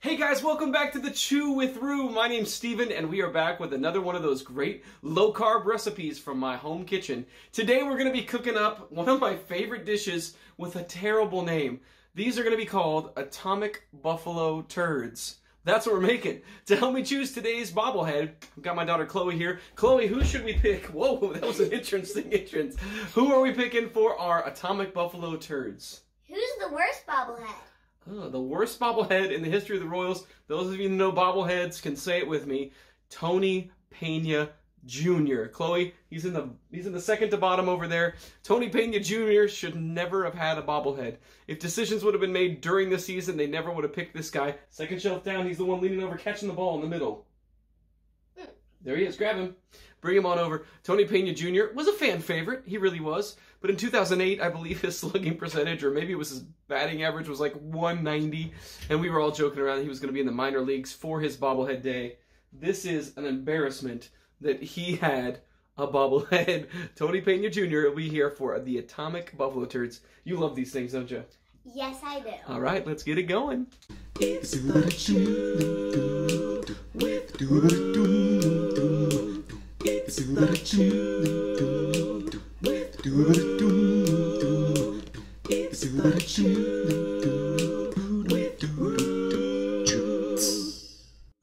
Hey guys, welcome back to the Chew with Rue. My name's Steven and we are back with another one of those great low-carb recipes from my home kitchen. Today we're going to be cooking up one of my favorite dishes with a terrible name. These are going to be called Atomic Buffalo Turds. That's what we're making. To help me choose today's bobblehead, I've got my daughter Chloe here. Chloe, who should we pick? Whoa, that was an interesting entrance. Who are we picking for our Atomic Buffalo Turds? Who's the worst bobblehead? Oh, the worst bobblehead in the history of the Royals. Those of you who know bobbleheads can say it with me. Tony Pena Jr. Chloe, he's in the second to bottom over there. Tony Pena Jr. should never have had a bobblehead. If decisions would have been made during the season, they never would have picked this guy. Second shelf down, he's the one leaning over, catching the ball in the middle. There he is, grab him. Bring him on over. Tony Pena Jr. was a fan favorite. He really was. But in 2008, I believe his slugging percentage, or maybe it was his batting average, was like 190. And we were all joking around that he was going to be in the minor leagues for his bobblehead day. This is an embarrassment that he had a bobblehead. Tony Pena Jr. will be here for the Atomic Buffalo Turds. You love these things, don't you? Yes, I do. All right, let's get it going. It's the Chew with Rue. It's the Chew with Rue. It's the Chew with Rue.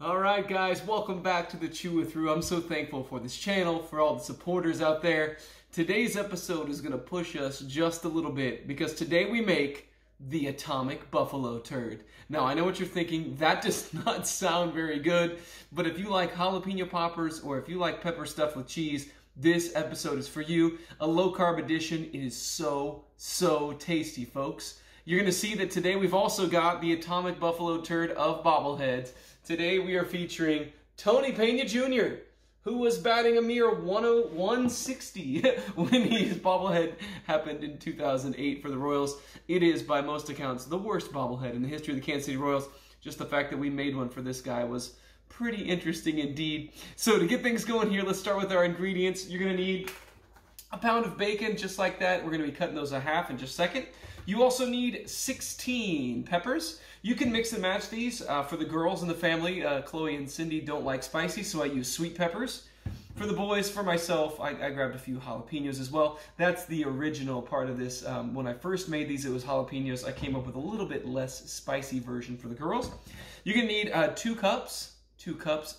All right, guys, welcome back to the Chew with Rue. I'm so thankful for this channel, for all the supporters out there. Today's episode is going to push us just a little bit because today we make the Atomic Buffalo Turd. Now, I know what you're thinking. That does not sound very good, but if you like jalapeno poppers or if you like pepper stuffed with cheese, this episode is for you. A low-carb edition. It is so tasty, folks. You're going to see that today we've also got the Atomic Buffalo Turd of bobbleheads. Today we are featuring Tony Pena Jr., who was batting a mere 160 when his bobblehead happened in 2008 for the Royals. It is, by most accounts, the worst bobblehead in the history of the Kansas City Royals. Just the fact that we made one for this guy was pretty interesting indeed. So to get things going here, let's start with our ingredients. You're going to need a pound of bacon, just like that. We're going to be cutting those in half in just a second. You also need 16 peppers. You can mix and match these. For the girls in the family, Chloe and Cindy don't like spicy, so I use sweet peppers. For the boys, for myself, I grabbed a few jalapenos as well. That's the original part of this. When I first made these, it was jalapenos. I came up with a little bit less spicy version for the girls. You're going to need 2 cups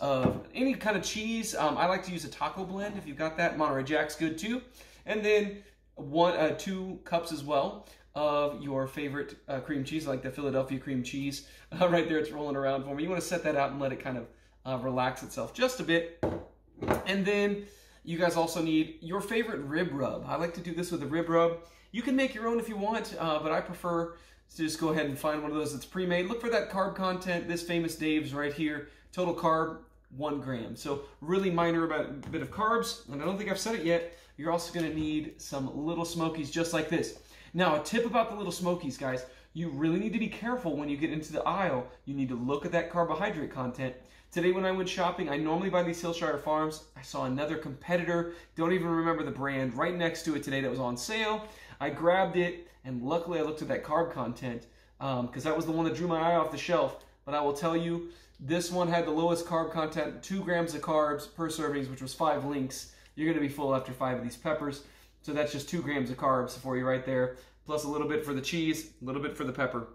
of any kind of cheese. I like to use a taco blend. If you've got that, Monterey Jack's good too. And then 2 cups as well of your favorite cream cheese, like the Philadelphia cream cheese. Right there, it's rolling around for me. You want to set that out and let it kind of relax itself just a bit. And then you guys also need your favorite rib rub. I like to do this with a rib rub. You can make your own if you want, but I prefer to just go ahead and find one of those that's pre-made. Look for that carb content. This Famous Dave's right here. Total carb, 1 gram. So really minor bit of carbs. And I don't think I've said it yet. You're also going to need some Little Smokies just like this. Now, a tip about the Little Smokies, guys. You really need to be careful when you get into the aisle. You need to look at that carbohydrate content. Today when I went shopping, I normally buy these Hillshire Farms. I saw another competitor, don't even remember the brand, right next to it today that was on sale. I grabbed it, and luckily I looked at that carb content because that was the one that drew my eye off the shelf. But I will tell you, this one had the lowest carb content, 2 grams of carbs per servings, which was 5 links. You're going to be full after 5 of these peppers. So that's just 2 grams of carbs for you right there, plus a little bit for the cheese, a little bit for the pepper.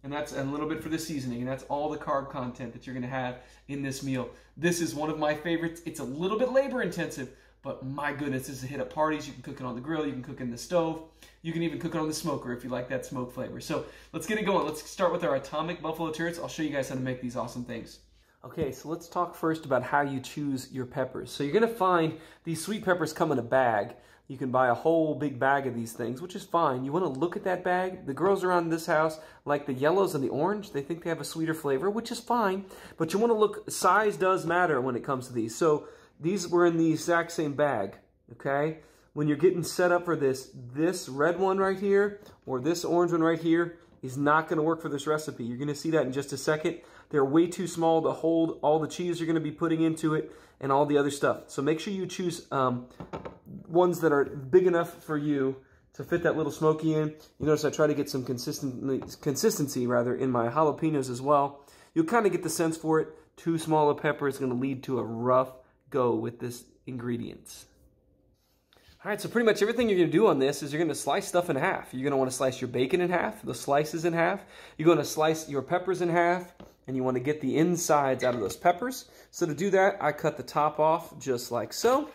And that's a little bit for the seasoning, and that's all the carb content that you're going to have in this meal. This is one of my favorites. It's a little bit labor intensive, but my goodness, this is a hit at parties. You can cook it on the grill, you can cook it in the stove, you can even cook it on the smoker if you like that smoke flavor. So let's get it going. Let's start with our Atomic Buffalo Turds. I'll show you guys how to make these awesome things. Okay, so let's talk first about how you choose your peppers. So you're going to find these sweet peppers come in a bag. You can buy a whole big bag of these things, which is fine. You want to look at that bag. The girls around this house like the yellows and the orange. They think they have a sweeter flavor, which is fine. But you want to look, size does matter when it comes to these. So these were in the exact same bag, okay? When you're getting set up for this red one right here or this orange one right here is not going to work for this recipe. You're going to see that in just a second. They're way too small to hold all the cheese you're going to be putting into it and all the other stuff. So make sure you choose ones that are big enough for you to fit that little smoky in. You notice I try to get some consistency in my jalapenos as well. You'll kind of get the sense for it. Too small a pepper is going to lead to a rough go with this ingredients. All right, so pretty much everything you're going to do on this is you're going to slice stuff in half. You're going to want to slice your bacon in half, the slices in half. You're going to slice your peppers in half, and you want to get the insides out of those peppers. So to do that, I cut the top off just like so.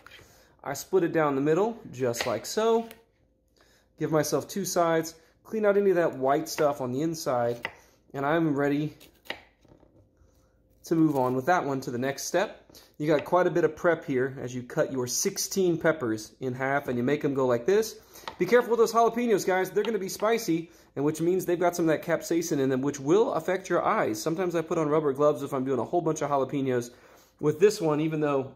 I split it down the middle just like so. Give myself 2 sides, clean out any of that white stuff on the inside, and I'm ready to move on with that one to the next step. You got quite a bit of prep here as you cut your 16 peppers in half and you make them go like this. Be careful with those jalapenos, guys. They're going to be spicy, and which means they've got some of that capsaicin in them, which will affect your eyes. Sometimes I put on rubber gloves if I'm doing a whole bunch of jalapenos. With this one, even though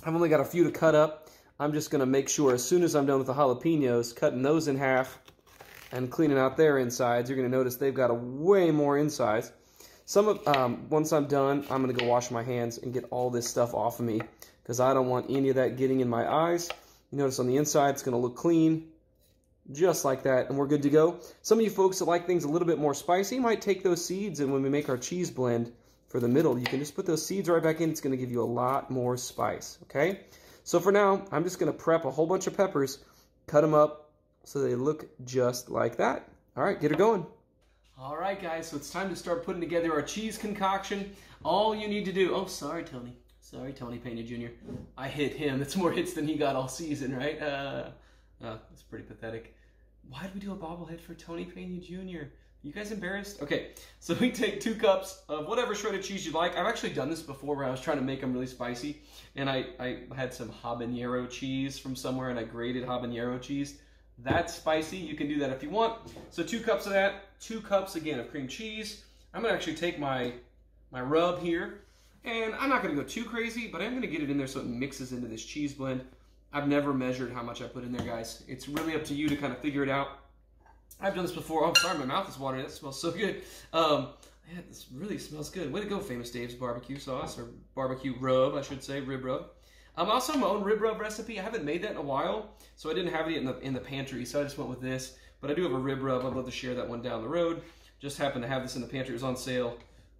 I've only got a few to cut up, I'm just going to make sure as soon as I'm done with the jalapenos, cutting those in half and cleaning out their insides, you're going to notice they've got a way more insides. Once I'm done, I'm going to go wash my hands and get all this stuff off of me because I don't want any of that getting in my eyes. You notice on the inside, it's going to look clean, just like that, and we're good to go. Some of you folks that like things a little bit more spicy might take those seeds, and when we make our cheese blend for the middle, you can just put those seeds right back in. It's going to give you a lot more spice, okay? So for now, I'm just going to prep a whole bunch of peppers, cut them up so they look just like that. All right, get her going. All right, guys, so it's time to start putting together our cheese concoction. All you need to do... Oh, sorry, Tony. Sorry, Tony Pena Jr. I hit him. That's more hits than he got all season, right? That's pretty pathetic. Why did we do a bobblehead for Tony Pena Jr.? You guys embarrassed? Okay, so we take 2 cups of whatever shredded cheese you like. I've actually done this before where I was trying to make them really spicy, and I had some habanero cheese from somewhere, and I grated habanero cheese. That's spicy. You can do that if you want. So 2 cups of that, 2 cups again of cream cheese. I'm gonna actually take my rub here, and I'm not gonna go too crazy, but I'm gonna get it in there so it mixes into this cheese blend. I've never measured how much I put in there, guys. It's really up to you to kind of figure it out. I've done this before. Oh, sorry, my mouth is watering. That smells so good. Yeah, this really smells good. Way to go, Famous Dave's barbecue sauce, or barbecue rub, I should say, rib rub. I also have my own rib rub recipe. I haven't made that in a while, so I didn't have it in the pantry, so I just went with this. But I do have a rib rub. I'd love to share that one down the road. Just happened to have this in the pantry. It was on sale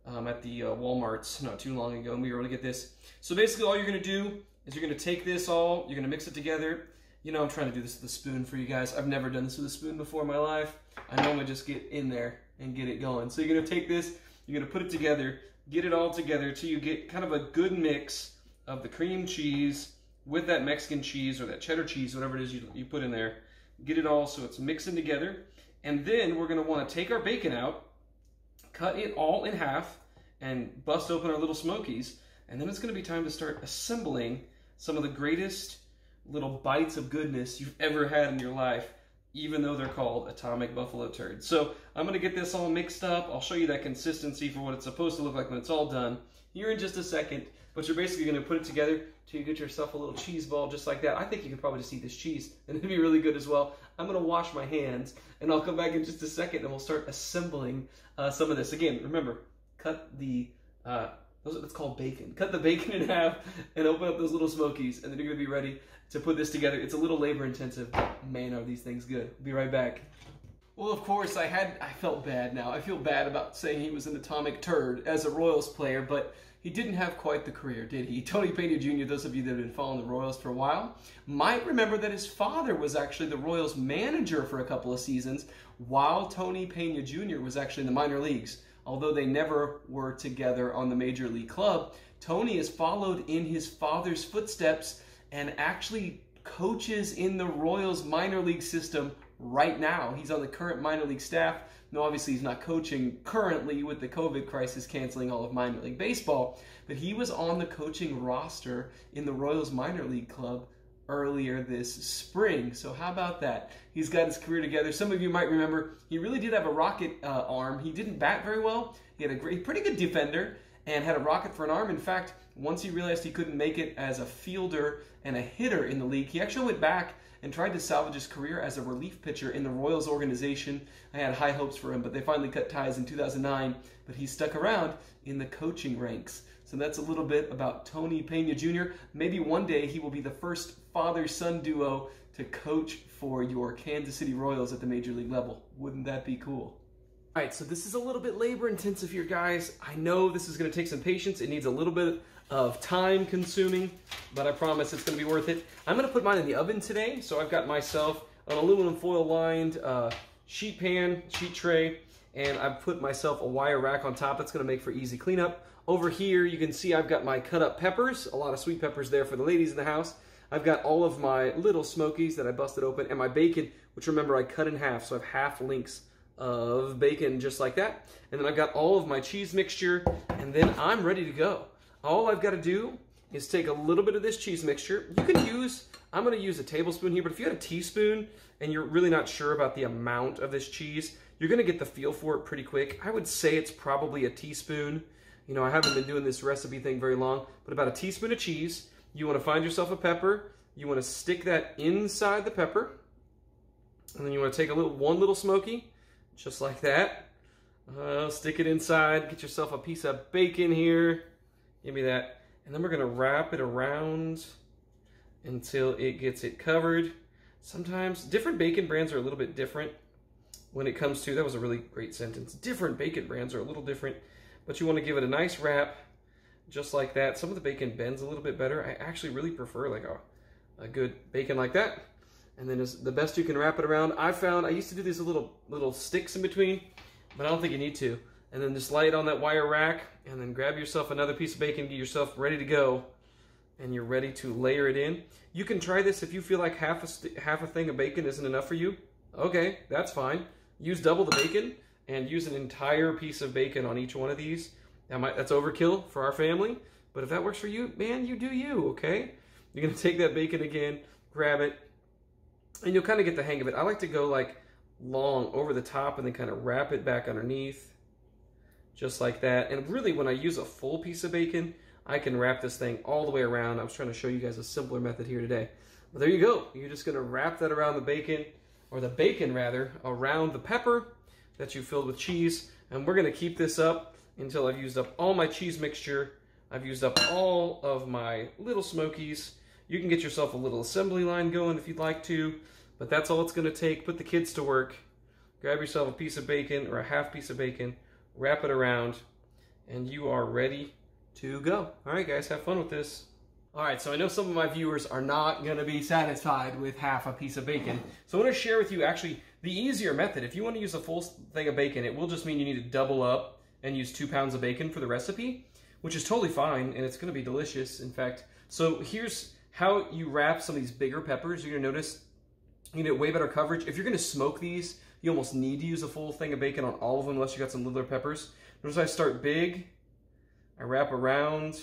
at the Walmarts not too long ago, and we were able to get this. So basically all you're going to do is you're going to take this all, you're going to mix it together. You know, I'm trying to do this with a spoon for you guys. I've never done this with a spoon before in my life. I normally just get in there and get it going. So you're going to take this, you're going to put it together, get it all together till you get kind of a good mix of the cream cheese with that Mexican cheese or that cheddar cheese, whatever it is you put in there. Get it all so it's mixing together. And then we're going to want to take our bacon out, cut it all in half, and bust open our little Smokies. And then it's going to be time to start assembling some of the greatest little bites of goodness you've ever had in your life, even though they're called Atomic Buffalo Turds. So I'm going to get this all mixed up. I'll show you that consistency for what it's supposed to look like when it's all done here in just a second. But you're basically going to put it together till you get yourself a little cheese ball just like that. I think you can probably just eat this cheese, and it'll be really good as well. I'm going to wash my hands, and I'll come back in just a second, and we'll start assembling some of this. Again, remember, cut the, it's called bacon. Cut the bacon in half and open up those little Smokies, and then you're going to be ready to put this together. It's a little labor-intensive. Man, are these things good. Be right back. Well, of course, I felt bad now. I feel bad about saying he was an atomic turd as a Royals player, but he didn't have quite the career, did he? Tony Pena Jr., those of you that have been following the Royals for a while, might remember that his father was actually the Royals manager for a couple of seasons, while Tony Pena Jr. was actually in the minor leagues. Although they never were together on the major league club, Tony has followed in his father's footsteps and actually coaches in the Royals minor league system right now. He's on the current minor league staff. No, obviously he's not coaching currently with the COVID crisis canceling all of minor league baseball, but he was on the coaching roster in the Royals minor league club earlier this spring. So how about that? He's got his career together. Some of you might remember he really did have a rocket arm. He didn't bat very well. He had a pretty good defender and had a rocket for an arm. In fact, once he realized he couldn't make it as a fielder and a hitter in the league, he actually went back and tried to salvage his career as a relief pitcher in the Royals organization. I had high hopes for him, but they finally cut ties in 2009, but he stuck around in the coaching ranks. So that's a little bit about Tony Pena Jr. Maybe one day he will be the first father-son duo to coach for your Kansas City Royals at the major league level. Wouldn't that be cool? All right, so this is a little bit labor intensive here, guys. I know this is gonna take some patience. It needs a little bit of time consuming, but I promise it's gonna be worth it. I'm gonna put mine in the oven today. So I've got myself an aluminum foil lined sheet pan, sheet tray, and I've put myself a wire rack on top. That's gonna make for easy cleanup. Over here, you can see I've got my cut up peppers, a lot of sweet peppers there for the ladies in the house. I've got all of my little smokies that I busted open, and my bacon, which remember I cut in half, so I have half links of bacon just like that. And then I've got all of my cheese mixture, and then I'm ready to go. All I've got to do is take a little bit of this cheese mixture. You can use, I'm going to use a tablespoon here, but if you had a teaspoon and you're really not sure about the amount of this cheese, you're going to get the feel for it pretty quick. I would say it's probably a teaspoon. You know, I haven't been doing this recipe thing very long, but about a teaspoon of cheese. You want to find yourself a pepper. You want to stick that inside the pepper. And then you want to take one little smoky, just like that. Stick it inside. Get yourself a piece of bacon here. Give me that. And then we're going to wrap it around until it gets it covered. Sometimes different bacon brands are a little bit different when it comes to, that was a really great sentence. Different bacon brands are a little different, but you want to give it a nice wrap just like that. Some of the bacon bends a little bit better. I actually really prefer like a good bacon like that. And then the best you can wrap it around. I found I used to do these little sticks in between, but I don't think you need to. And then just lay it on that wire rack, and then grab yourself another piece of bacon, get yourself ready to go, and you're ready to layer it in. You can try this if you feel like half a thing of bacon isn't enough for you. Okay, that's fine. Use double the bacon and use an entire piece of bacon on each one of these. That's overkill for our family, but if that works for you, man, you do you, okay? You're gonna take that bacon again, grab it, and you'll kind of get the hang of it. I like to go like long over the top and then kind of wrap it back underneath, just like that. And really, when I use a full piece of bacon, I can wrap this thing all the way around. I was trying to show you guys a simpler method here today. But there you go. You're just gonna wrap that around the bacon, or the bacon rather, around the pepper that you filled with cheese. And we're gonna keep this up until I've used up all my cheese mixture. I've used up all of my little smokies. You can get yourself a little assembly line going if you'd like to, but that's all it's gonna take. Put the kids to work. Grab yourself a piece of bacon or a half piece of bacon, wrap it around, and you are ready to go. All right, guys, have fun with this. All right, so I know some of my viewers are not gonna be satisfied with half a piece of bacon. So I wanna share with you actually the easier method. If you wanna use a full thing of bacon, it will just mean you need to double up and use 2 pounds of bacon for the recipe, which is totally fine, and it's gonna be delicious, in fact. So here's how you wrap some of these bigger peppers. You're gonna notice you get way better coverage. If you're gonna smoke these, you almost need to use a full thing of bacon on all of them unless you got some littler peppers. Notice I start big, I wrap around,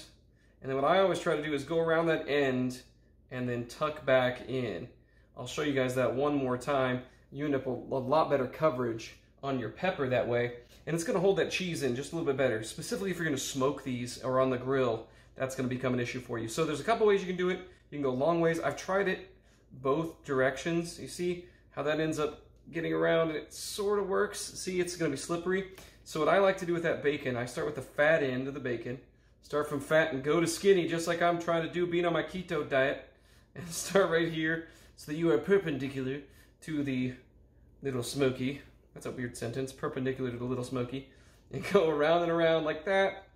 and then what I always try to do is go around that end and then tuck back in. I'll show you guys that one more time. You end up with a lot better coverage on your pepper that way, and it's gonna hold that cheese in just a little bit better. Specifically if you're gonna smoke these or on the grill, that's gonna become an issue for you. So there's a couple ways you can do it. You can go long ways. I've tried it both directions. You see how that ends up getting around, and it sort of works. See, it's gonna be slippery. So what I like to do with that bacon, I start with the fat end of the bacon, start from fat and go to skinny, just like I'm trying to do being on my keto diet, and start right here so that you are perpendicular to the little smoky. That's a weird sentence, perpendicular to the little smoky, and go around and around like that.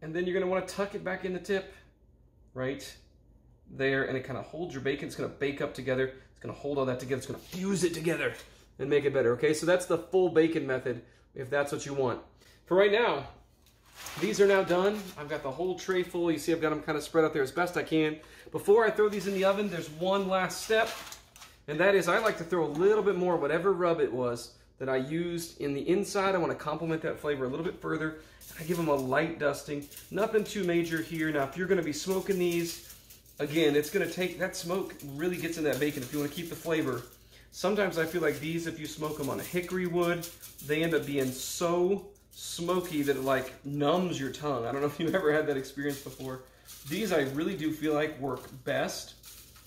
And then you're gonna wanna tuck it back in the tip, right there, and it kind of holds your bacon. It's gonna bake up together. It's gonna hold all that together. It's gonna fuse it together and make it better, okay? So that's the full bacon method, if that's what you want. For right now, these are now done. I've got the whole tray full. You see I've got them kind of spread out there as best I can. Before I throw these in the oven, there's one last step, and that is I like to throw a little bit more, whatever rub it was that I used in the inside. I want to complement that flavor a little bit further. I give them a light dusting. Nothing too major here. Now, if you're going to be smoking these, again, it's going to take, that smoke really gets in that bacon if you want to keep the flavor. Sometimes I feel like these, if you smoke them on a hickory wood, they end up being so smoky that it like numbs your tongue. I don't know if you've ever had that experience before. These I really do feel like work best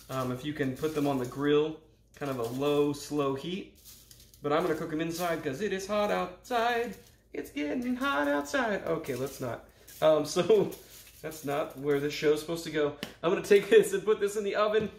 if you can put them on the grill, kind of a low, slow heat. But I'm going to cook them inside because it is hot outside. It's getting hot outside. Okay, let's not. So that's not where this show's supposed to go. I'm going to take this and put this in the oven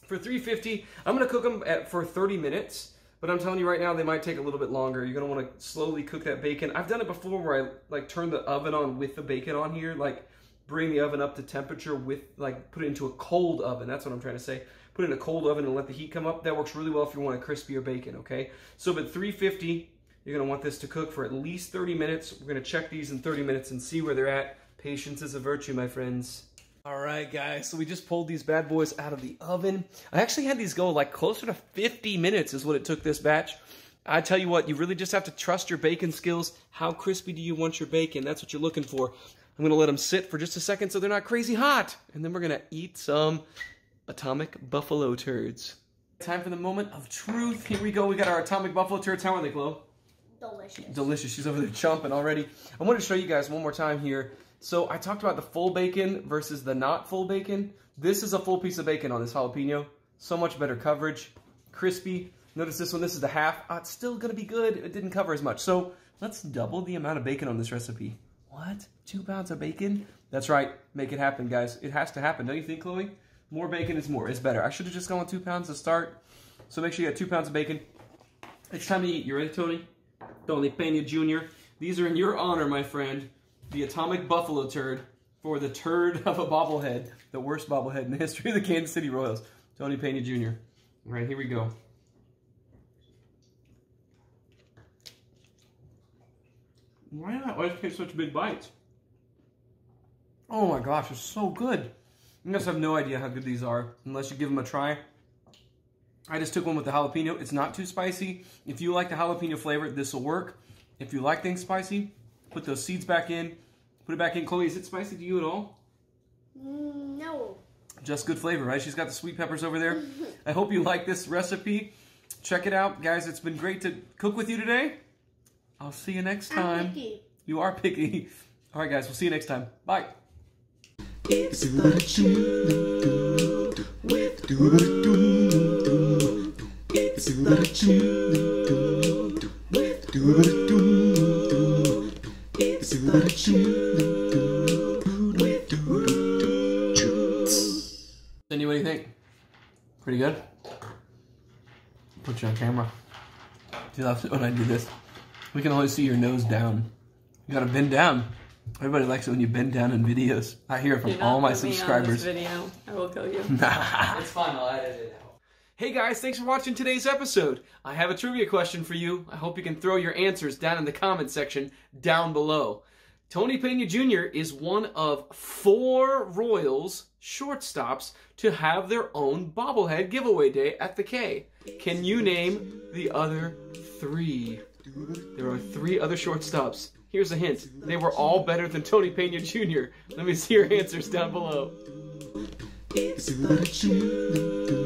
for 350. I'm going to cook them for 30 minutes. But I'm telling you right now, they might take a little bit longer. You're going to want to slowly cook that bacon. I've done it before where I like turn the oven on with the bacon on here, like bring the oven up to temperature with, like put it into a cold oven. That's what I'm trying to say. Put it in a cold oven and let the heat come up. That works really well if you want a crispier bacon, okay? So at 350, you're going to want this to cook for at least 30 minutes. We're going to check these in 30 minutes and see where they're at. Patience is a virtue, my friends. All right, guys, so we just pulled these bad boys out of the oven. I actually had these go like closer to 50 minutes is what it took this batch. I tell you what, you really just have to trust your bacon skills. How crispy do you want your bacon? That's what you're looking for. I'm going to let them sit for just a second so they're not crazy hot. And then we're going to eat some Atomic Buffalo Turds. Time for the moment of truth. Here we go. We got our Atomic Buffalo Turds. How are they, Chloe? Delicious. Delicious. She's over there chomping already. I wanted to show you guys one more time here. So I talked about the full bacon versus the not full bacon. This is a full piece of bacon on this jalapeno. So much better coverage. Crispy. Notice this one. This is the half. It's still going to be good. It didn't cover as much. So let's double the amount of bacon on this recipe. What? 2 pounds of bacon? That's right. Make it happen, guys. It has to happen. Don't you think, Chloe? More bacon is more. It's better. I should have just gone with 2 pounds to start. So make sure you got 2 pounds of bacon. It's time to eat. You ready, Tony? Tony Pena Jr. These are in your honor, my friend. The Atomic Buffalo Turd for the turd of a bobblehead. The worst bobblehead in the history of the Kansas City Royals. Tony Pena Jr. All right, here we go. Why do I always take such big bites? Oh my gosh, it's so good. You guys have no idea how good these are unless you give them a try. I just took one with the jalapeno. It's not too spicy. If you like the jalapeno flavor, this will work. If you like things spicy, put those seeds back in. Put it back in. Chloe, is it spicy to you at all? No. Just good flavor, right? She's got the sweet peppers over there. I hope you like this recipe. Check it out. Guys, it's been great to cook with you today. I'll see you next time. I'm picky. You are picky. All right, guys. We'll see you next time. Bye. It's the chew with do-ba-da-doo. It's the chew with do-ba-da-doo. It's the chew with do-ba-da-doo. Cindy, what do you think? Pretty good? Put you on camera. Do you love it when I do this? We can only see your nose down. You gotta bend down. Everybody likes it when you bend down in videos. I hear it from all my subscribers. Video. I will kill you. It's fine, I'll edit it out. Hey guys, thanks for watching today's episode. I have a trivia question for you. I hope you can throw your answers down in the comment section down below. Tony Pena Jr. is one of 4 Royals shortstops to have their own bobblehead giveaway day at the K. Can you name the other 3? There are 3 other shortstops. Here's a hint. They were all better than Tony Pena Jr. Let me see your answers down below. It's the chew.